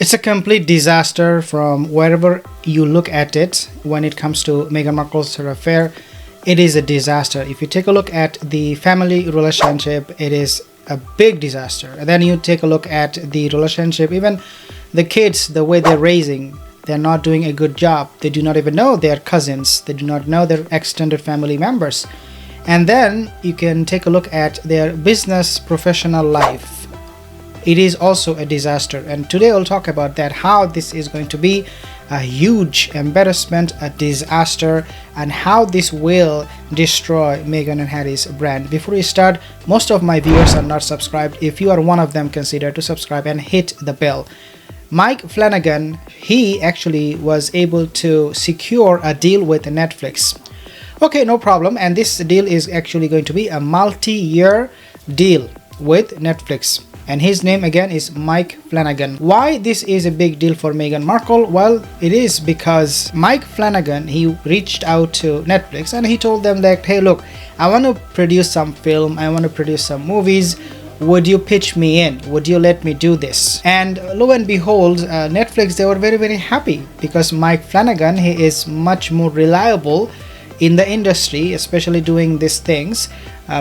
It's a complete disaster from wherever you look at it. When it comes to Meghan Markle's affair, it is a disaster. If you take a look at the family relationship, it is a big disaster. And then you take a look at the relationship, even the kids, the way they're raising, they're not doing a good job. They do not even know their cousins. They do not know their extended family members. And then you can take a look at their business professional life. It is also a disaster, and today I'll talk about that, how this is going to be a huge embarrassment, a disaster, and how this will destroy Meghan and Harry's brand. Before we start, most of my viewers are not subscribed. If you are one of them, consider to subscribe and hit the bell. Mike Flanagan, he actually was able to secure a deal with Netflix. Okay, no problem, and this deal is actually going to be a multi-year deal with Netflix. And his name again is Mike Flanagan. Why this is a big deal for Meghan Markle? Well, it is because Mike Flanagan, he reached out to Netflix and he told them that, hey, look, I want to produce some film, I want to produce some movies. Would you pitch me in? Would you let me do this? And lo and behold, Netflix, they were very, very happy because Mike Flanagan, he is much more reliable in the industry, especially doing these things,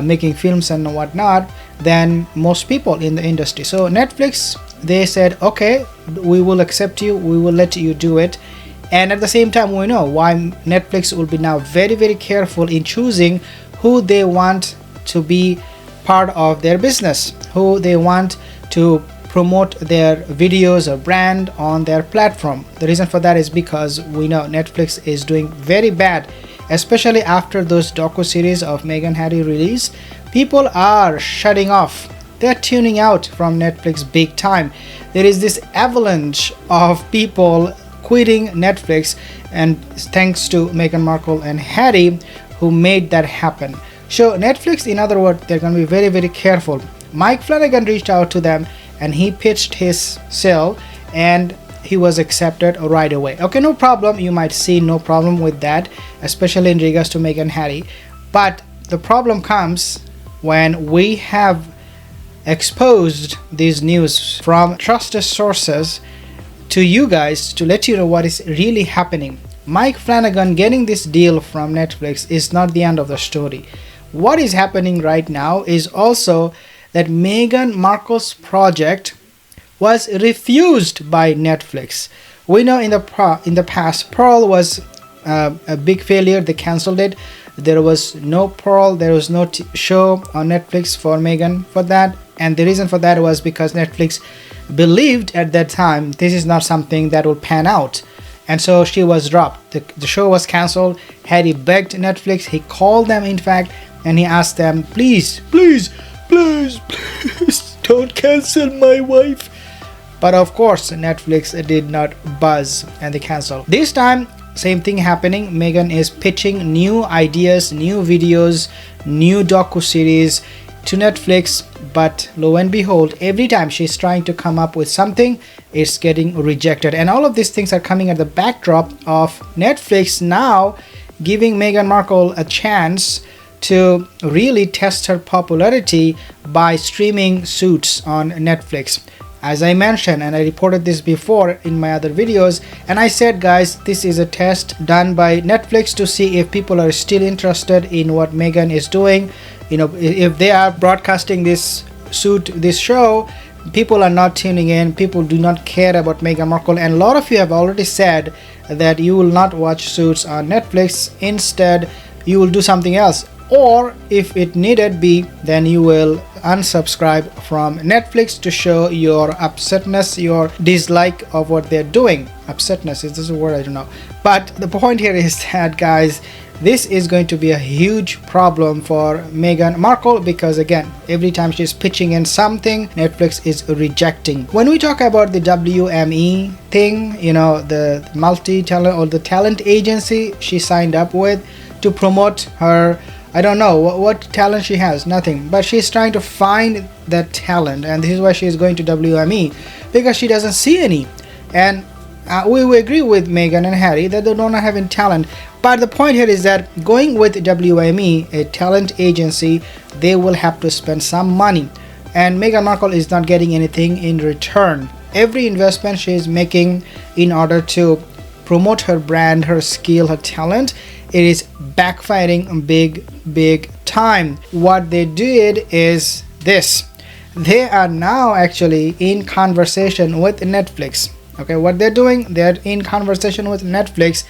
making films and whatnot, than most people in the industry. So Netflix, they said, okay, we will accept you, we will let you do it. And at the same time, we know why Netflix will be now very, very careful in choosing who they want to be part of their business, who they want to promote their videos or brand on their platform. The reason for that is because we know Netflix is doing very bad, especially after those docu-series of Meghan and Harry release. People are shutting off, they're tuning out from Netflix big time. There is this avalanche of people quitting Netflix, and thanks to Meghan Markle and Harry who made that happen. So Netflix, in other words, they're going to be very, very careful. Mike Flanagan reached out to them and he pitched his sale and he was accepted right away. Okay, no problem. You might see no problem with that, especially in regards to Meghan and Harry. But the problem comes when we have exposed these news from trusted sources to you guys to let you know what is really happening. Mike Flanagan getting this deal from Netflix is not the end of the story. What is happening right now is also that Meghan Markle's project was refused by Netflix. We know in the past, Pearl was a big failure. They cancelled it. There was no Pearl, there was no show on Netflix for Meghan for that, and the reason for that was because Netflix believed at that time this is not something that will pan out, and so she was dropped. The show was cancelled. Harry begged Netflix, he called them in fact, and he asked them, please, please, please, please don't cancel my wife. But of course Netflix did not buzz and they canceled. This time, same thing happening. Meghan is pitching new ideas, new videos, new docu-series to Netflix, but lo and behold, every time she's trying to come up with something, it's getting rejected. And all of these things are coming at the backdrop of Netflix now giving Meghan Markle a chance to really test her popularity by streaming Suits on Netflix. As I mentioned, and I reported this before in my other videos, and I said, guys, this is a test done by Netflix to see if people are still interested in what Meghan is doing. You know, if they are broadcasting this show, people are not tuning in, people do not care about Meghan Markle, and a lot of you have already said that you will not watch Suits on Netflix. Instead, you will do something else. Or if it needed be, then you will unsubscribe from Netflix to show your upsetness, your dislike of what they're doing. Upsetness, is this a word? I don't know. But the point here is that, guys, this is going to be a huge problem for Meghan Markle because, again, every time she's pitching in something, Netflix is rejecting. When we talk about the WME thing, you know, the multi-talent or the talent agency she signed up with to promote her, I don't know what talent she has, nothing, but she's trying to find that talent, and this is why she's going to WME, because she doesn't see any. And we agree with Meghan and Harry that they don't have any talent, but the point here is that going with WME, a talent agency, they will have to spend some money, and Meghan Markle is not getting anything in return. every investment she is making in order to promote her brand, her skill, her talent, it is backfiring big time. What they did is this: they are now actually in conversation with Netflix. Okay, what they're doing, they're in conversation with Netflix,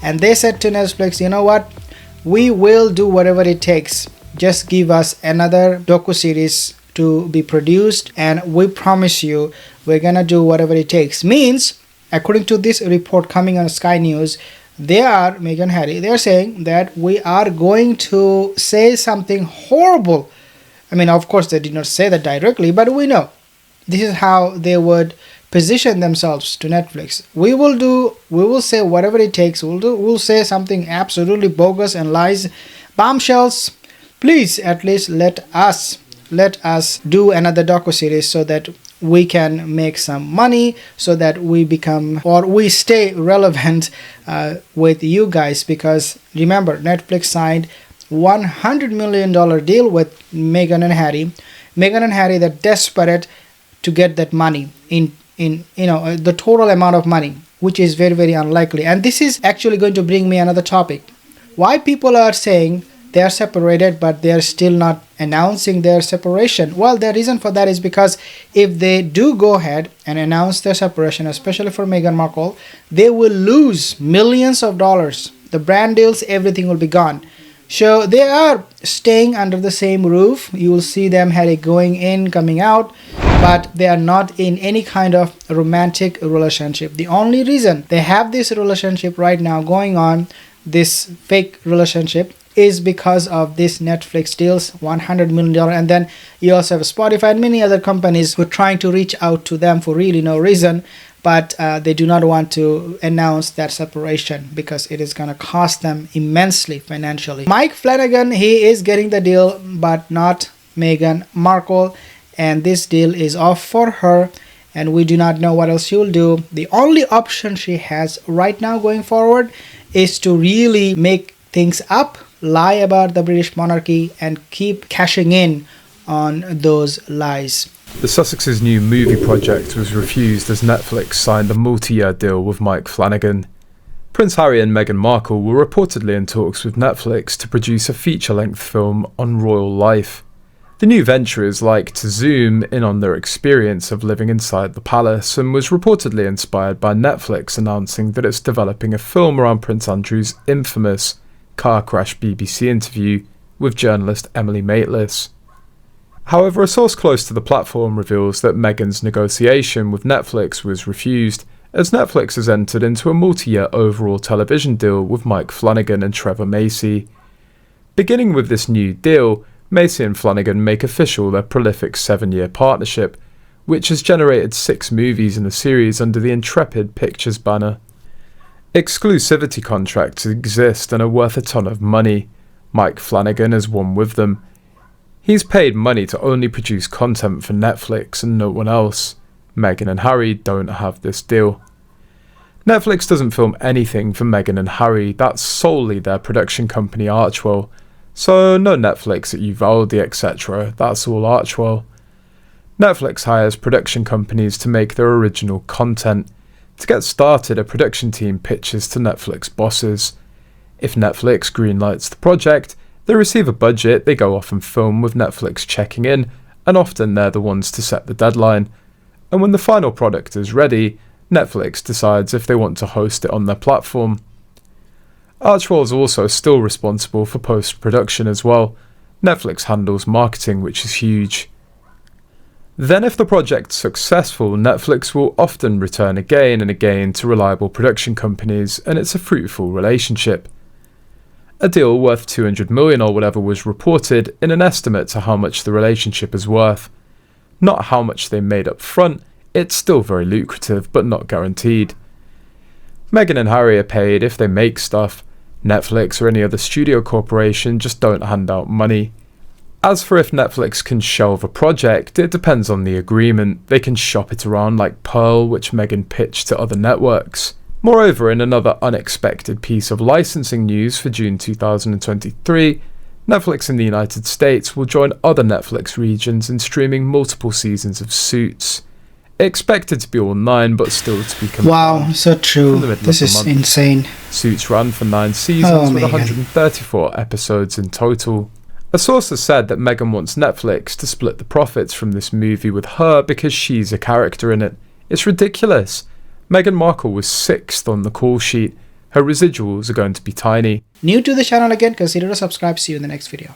and they said to Netflix, you know what, we will do whatever it takes, just give us another docu-series to be produced, and we promise you we're gonna do whatever it takes. Means, according to this report coming on Sky News, Meghan and Harry, they're saying that we are going to say something horrible. I mean, of course they did not say that directly, but we know this is how they would position themselves to Netflix. We will say whatever it takes. We'll say something absolutely bogus and lies, bombshells. Please, at least let us do another docuseries so that we can make some money, so that we stay relevant with you guys. Because remember, Netflix signed $100 million deal with Meghan and Harry. Meghan and Harry, they're desperate to get that money in the total amount of money, which is very unlikely. And this is actually going to bring me another topic: why people are saying they are separated but they are still not announcing their separation. Well, the reason for that is because if they do go ahead and announce their separation, especially for Meghan Markle, they will lose millions of dollars. The brand deals, everything will be gone. So they are staying under the same roof. You will see them going in, coming out, but they are not in any kind of romantic relationship. The only reason they have this relationship right now going on, this fake relationship, is because of this Netflix deals, $100 million. And then you also have Spotify and many other companies who are trying to reach out to them for really no reason, but they do not want to announce that separation because it is going to cost them immensely financially. Mike Flanagan, he is getting the deal, but not Meghan Markle, and this deal is off for her, and we do not know what else she will do. The only option she has right now going forward is to really make things up, lie about the British monarchy, and keep cashing in on those lies. The Sussex's new movie project was refused as Netflix signed a multi-year deal with Mike Flanagan. Prince Harry and Meghan Markle were reportedly in talks with Netflix to produce a feature-length film on royal life. The new venture is like to zoom in on their experience of living inside the palace, and was reportedly inspired by Netflix announcing that it's developing a film around Prince Andrew's infamous car crash BBC interview with journalist Emily Maitlis. However, a source close to the platform reveals that Meghan's negotiation with Netflix was refused, as Netflix has entered into a multi-year overall television deal with Mike Flanagan and Trevor Macy. Beginning with this new deal, Macy and Flanagan make official their prolific 7-year partnership, which has generated 6 movies in a series under the Intrepid Pictures banner. Exclusivity contracts exist and are worth a ton of money. Mike Flanagan has won with them. He's paid money to only produce content for Netflix and no one else. Meghan and Harry don't have this deal. Netflix doesn't film anything for Meghan and Harry, that's solely their production company Archwell. So no Netflix at Uvalde, etc., that's all Archwell. Netflix hires production companies to make their original content. To get started, a production team pitches to Netflix bosses. If Netflix greenlights the project, they receive a budget, they go off and film with Netflix checking in, and often they're the ones to set the deadline. And when the final product is ready, Netflix decides if they want to host it on their platform. Archwell is also still responsible for post-production as well. Netflix handles marketing, which is huge. Then if the project's successful, Netflix will often return again and again to reliable production companies, and it's a fruitful relationship. A deal worth $200 million or whatever was reported in an estimate to how much the relationship is worth. Not how much they made up front, it's still very lucrative but not guaranteed. Meghan and Harry are paid if they make stuff. Netflix or any other studio corporation just don't hand out money. As for if Netflix can shelve a project, it depends on the agreement. They can shop it around like Pearl, which Meghan pitched to other networks. Moreover, in another unexpected piece of licensing news for June 2023, Netflix in the United States will join other Netflix regions in streaming multiple seasons of Suits. Expected to be all 9, but still to be confirmed. Wow, so From true. the middle This of the is month. insane. Suits run for 9 seasons Oh, with Meghan. 134 episodes in total. A source has said that Meghan wants Netflix to split the profits from this movie with her because she's a character in it. It's ridiculous. Meghan Markle was 6th on the call sheet. Her residuals are going to be tiny. New to the channel again, consider to subscribe. See you in the next video.